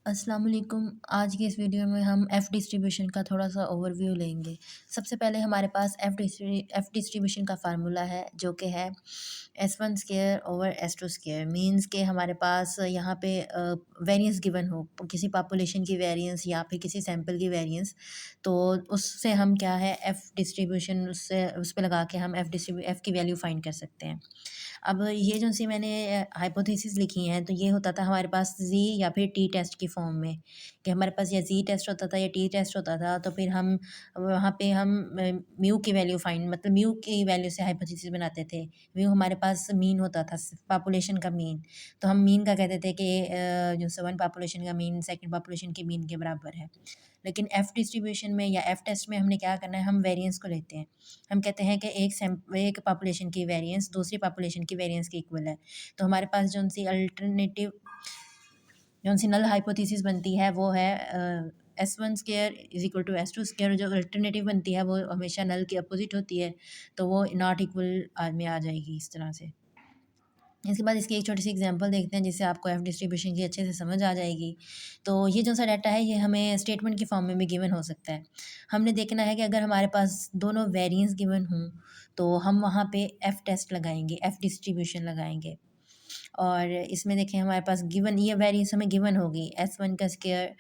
अस्सलाम वालेकुम। आज की इस वीडियो में हम एफ़ डिस्ट्रीब्यूशन का थोड़ा-सा ओवरव्यू लेंगे। सबसे पहले हमारे पास एफ़ डिस्ट्रीब्यूशन का फ़ॉर्मूला है जो कि है S1 square over S2 square means के हमारे पास यहाँ पे वेरिएंस गिवन हो, किसी पॉपुलेशन की वेरिएंस या फिर किसी सैंपल की वेरिएंस, तो उससे हम क्या है एफ़ डिस्ट्रीब्यूशन उससे उस पे लगा के हम एफ़ की वैल्यू फाइंड कर सकते हैं। अब ये जो सी मैंने हाइपोथेसिस लिखी हैं, तो ये होता था हमारे पास ज़ी या फिर टी टेस्ट की फ़ॉर्म में, कि हमारे पास या ज़ी टेस्ट होता था या टी टेस्ट होता था, तो फिर हम वहाँ पे हम म्यू की वैल्यू फाइंड मतलब म्यू की वैल्यू से हाइपोथेसिस बनाते थे। म्यू हमारे पास मीन होता था, पॉपुलेशन का मीन, तो हम मीन का कहते थे कि जो वन पॉपुलेशन का मीन सेकंड पॉपुलेशन के मीन के बराबर है। लेकिन एफ़ डिस्ट्रीब्यूशन में या एफ़ टेस्ट में हमने क्या करना है, हम वेरिएंस को लेते हैं। हम कहते हैं कि एक पॉपुलेशन की वेरिएंस दूसरी पॉपुलेशन की वेरिएंस के इक्वल है। तो हमारे पास जौन सी नल हाइपोथेसिस बनती है वो है S1 square is equal to S2 square. जो अल्टरनेटिव बनती है वो हमेशा नल के अपोज़िट होती है, तो वो नॉट इक्वल में आ जाएगी इस तरह से। इसके बाद इसकी एक छोटी-सी एग्ज़ाम्पल देखते हैं जिससे आपको एफ़ डिस्ट्रीब्यूशन की अच्छे से समझ आ जाएगी। तो ये जो-सा डाटा है ये हमें स्टेटमेंट की फ़ॉर्म में भी गिवन हो सकता है। हमने देखना है कि अगर हमारे पास दोनों वेरिएंस गिवन हों, तो हम वहाँ पे एफ़ टेस्ट लगाएँगे, एफ़ डिस्ट्रीब्यूशन लगाएँगे। और इसमें देखें हमारे पास गिवन ये वैल्यूज़ हमें गिवन होगी। S1 का स्क्वायर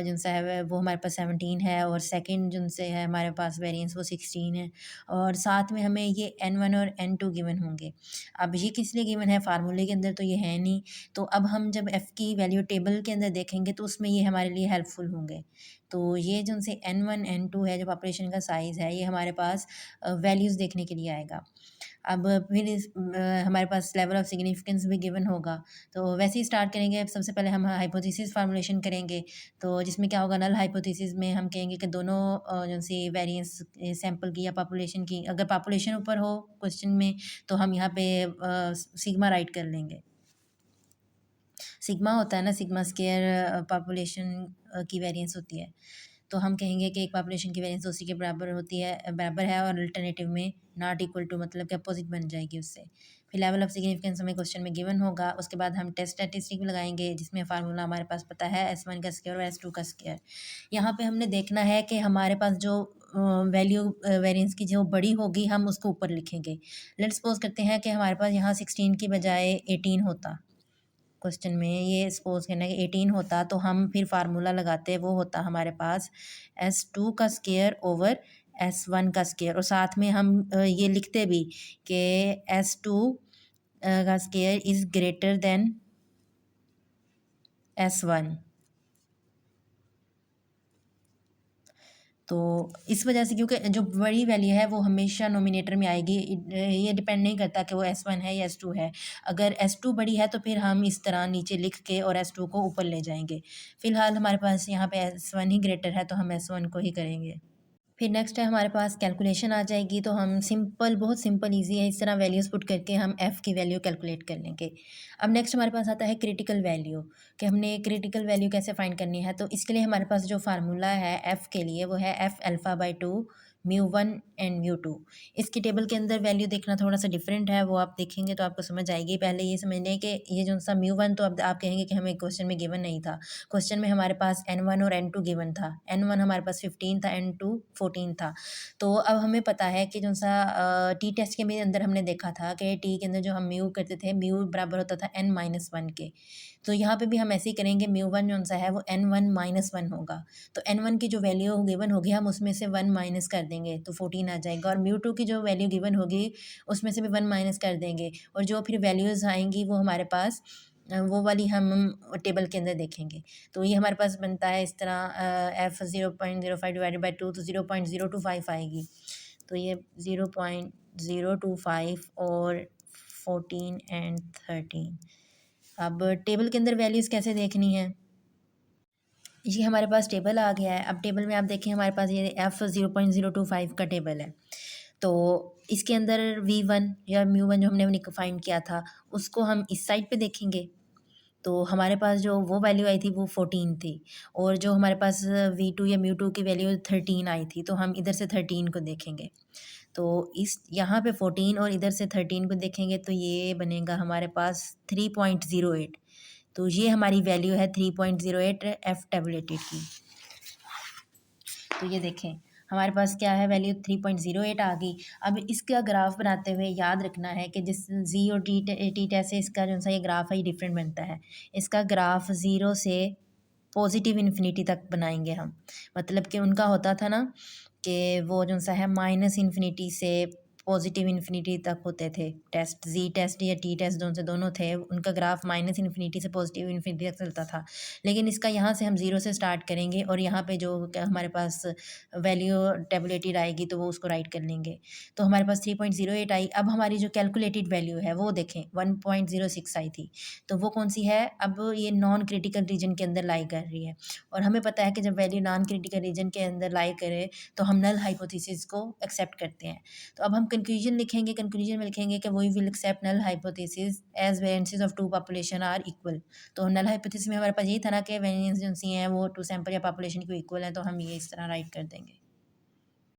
जो-सा है वो हमारे पास 17 है और सेकंड जो-से है हमारे पास वेरिएंस वो 16 है और साथ में हमें ये N1 और N2 गिवन होंगे। अब ये किस लिए गिवन है, फ़ॉर्मूले के अंदर तो ये है नहीं, तो अब हम जब F की वैल्यू टेबल के अंदर देखेंगे तो उसमें ये हमारे लिए हेल्पफुल होंगे। तो ये जो-से N1, N2 है जो पॉपुलेशन का साइज़ है, ये हमारे पास वैल्यूज़ देखने के लिए आएगा। अब फिर हमारे पास लेवल ऑफ़ सिग्निफिकेंस भी गिवन होगा। तो वैसे ही स्टार्ट करेंगे। अब सबसे पहले हम हाइपोथेसिस फ़ॉर्मूलेशन करेंगे, तो जिसमें क्या होगा, नल हाइपोथेसिस में हम कहेंगे कि दोनों जो-सी वेरिएंस सैंपल की या पॉपुलेशन की, अगर पॉपुलेशन ऊपर हो क्वेश्चन में तो हम यहाँ पे सिग्मा राइट कर लेंगे। सिग्मा होता है ना, सिग्मा स्क्वायर पॉपुलेशन की वेरिएंस होती है। तो हम कहेंगे कि एक पॉपुलेशन की वेरिएंस दूसरी के बराबर होती है, बराबर है और अल्टरनेटिव में नॉट इक्वल टू मतलब कि अपोज़िट बन जाएगी उससे। फिर लेवल ऑफ़ सिग्निफिकेंस हमें क्वेश्चन में गिवन होगा, उसके बाद हम टेस्ट स्टैटिस्टिक लगाएँगे जिसमें फ़ॉर्मूला हमारे पास पता है S1 का स्क्वायर और S2 का स्क्वायर। यहाँ पे हमने देखना है कि हमारे पास जो वैल्यू वेरिएंस की जो बड़ी होगी हम उसको ऊपर लिखेंगे। लेट्स सपोज़ करते हैं कि हमारे पास यहाँ 16 की बजाय 18 होता। क्वेश्चन में ये सपोज़ करना है कि 18 होता, तो हम फिर फ़ॉर्मूला लगाते, वो होता हमारे पास S2 का स्क्वायर ओवर S1 का स्क्वायर और साथ में हम ये लिखते भी कि S2 का square is greater than S1। तो इस वजह से, क्योंकि जो बड़ी वैल्यू है वो हमेशा नोमिनेटर में आएगी, ये डिपेंड नहीं करता कि वो S1 है या S2 है। अगर S2 बड़ी है तो फिर हम इस तरह नीचे लिख के और S2 को ऊपर ले जाएँगे। फ़िलहाल हमारे पास यहाँ पे S1 ही ग्रेटर है तो हम S1 को ही करेंगे। फिर नेक्स्ट है हमारे पास कैलकुलेशन आ जाएगी, तो हम सिंपल, बहुत सिंपल ईज़ी है, इस तरह वैल्यूज़ पुट करके हम एफ़ की वैल्यू कैलकुलेट कर लेंगे। अब नेक्स्ट हमारे पास आता है क्रिटिकल वैल्यू, कि हमने क्रिटिकल वैल्यू कैसे फाइंड करनी है। तो इसके लिए हमारे पास जो फार्मूला है एफ़ के लिए वो है F alpha by 2 mu 1 and mu 2। इसकी टेबल के अंदर वैल्यू देखना थोड़ा-सा डिफरेंट है, वो आप देखेंगे तो आपको समझ आएगी। पहले ये समझ लें कि ये जो-सा म्यू 1 तो अब आप कहेंगे कि हमें क्वेश्चन में गिवन नहीं था। क्वेश्चन में हमारे पास N1 और N2 गिवन था। N1 हमारे पास 15 था, N2 14 था। तो अब हमें पता है कि जो-सा टी टेस्ट के में अंदर हमने देखा था कि टी के अंदर जो हम म्यू करते थे, म्यू बराबर होता था N-1 के। तो यहाँ पे भी हम ऐसे ही करेंगे, म्यू 1 जो-सा है वो N1-1 होगा। तो N1 की जो वैल्यू गिवन होगी हम उसमें से 1 माइनस कर देंगे तो 14 आ जाएगा, और म्यू 2 की जो वैल्यू गिवन होगी उसमें से भी 1 माइनस कर देंगे, और जो फिर वैल्यूज़ आएँगी वो हमारे पास वो वाली हम टेबल के अंदर देखेंगे। तो ये हमारे पास बनता है इस तरह एफ़ 0.05 डिवाइडेड बाय 2 तो 0.025 आएगी। तो ये 0.025 और 14 एंड 13। अब टेबल के अंदर वैल्यूज़ कैसे देखनी है? ये हमारे पास टेबल आ गया है। अब टेबल में आप देखें हमारे पास ये एफ़ 0.025 का टेबल है। तो इसके अंदर V1 या म्यू 1 जो हमने फाइंड किया था उसको हम इस साइड पे देखेंगे। तो हमारे पास जो वो वैल्यू आई थी वो 14 थी, और जो हमारे पास V2 या म्यू 2 की वैल्यू 13 आई थी, तो हम इधर से 13 को देखेंगे। तो इस यहाँ पे 14 और इधर से 13 को देखेंगे तो ये बनेगा हमारे पास 3.08। तो ये हमारी वैल्यू है 3.08 एफ टेबलेटेड की। तो ये देखें हमारे पास क्या है, वैल्यू 3.08 आ गई। अब इसका ग्राफ बनाते हुए याद रखना है कि जिस जी और टी टेस्ट से इसका जो सा ये ग्राफ है ये डिफरेंट बनता है। इसका ग्राफ ज़ीरो से पॉजिटिव इन्फिनिटी तक बनाएंगे हम। मतलब कि उनका होता था ना कि वो जो सा है माइनस इन्फिनिटी से पॉजिटिव इन्फिनिटी तक होते थे टेस्ट, जी टेस्ट या टी टेस्ट जो से दोनों थे, उनका ग्राफ माइनस इन्फिनिटी से पॉजिटिव इन्फिनिटी तक चलता था। लेकिन इसका यहाँ से हम ज़ीरो से स्टार्ट करेंगे और यहाँ पे जो हमारे पास वैल्यू टेबुलेटेड आएगी तो वो उसको राइट कर लेंगे। तो हमारे पास 3.08 आई। अब हमारी जो कैलकुलेटेड वैल्यू है वो देखें 1.06 आई थी। तो वो कौन सी है, अब ये नॉन क्रिटिकल रीजन के अंदर लाई कर रही है। और हमें पता है कि जब वैल्यू नॉन क्रिटिकल रीजन के अंदर लाई करे तो हम नल हाइपोथेसिस को एक्सेप्ट करते हैं। तो अब हम कंक्लूजन लिखेंगे, कंक्लूजन में लिखेंगे कि we will accept null hypothesis as variances of two population are equal. तो नल हाइपोथेसिस में हमारे पास यही था ना कि वेरिएंस जो सी हैं वो टू सैंपल या पॉपुलेशन को इक्वल है, तो हम ये इस तरह राइट कर देंगे।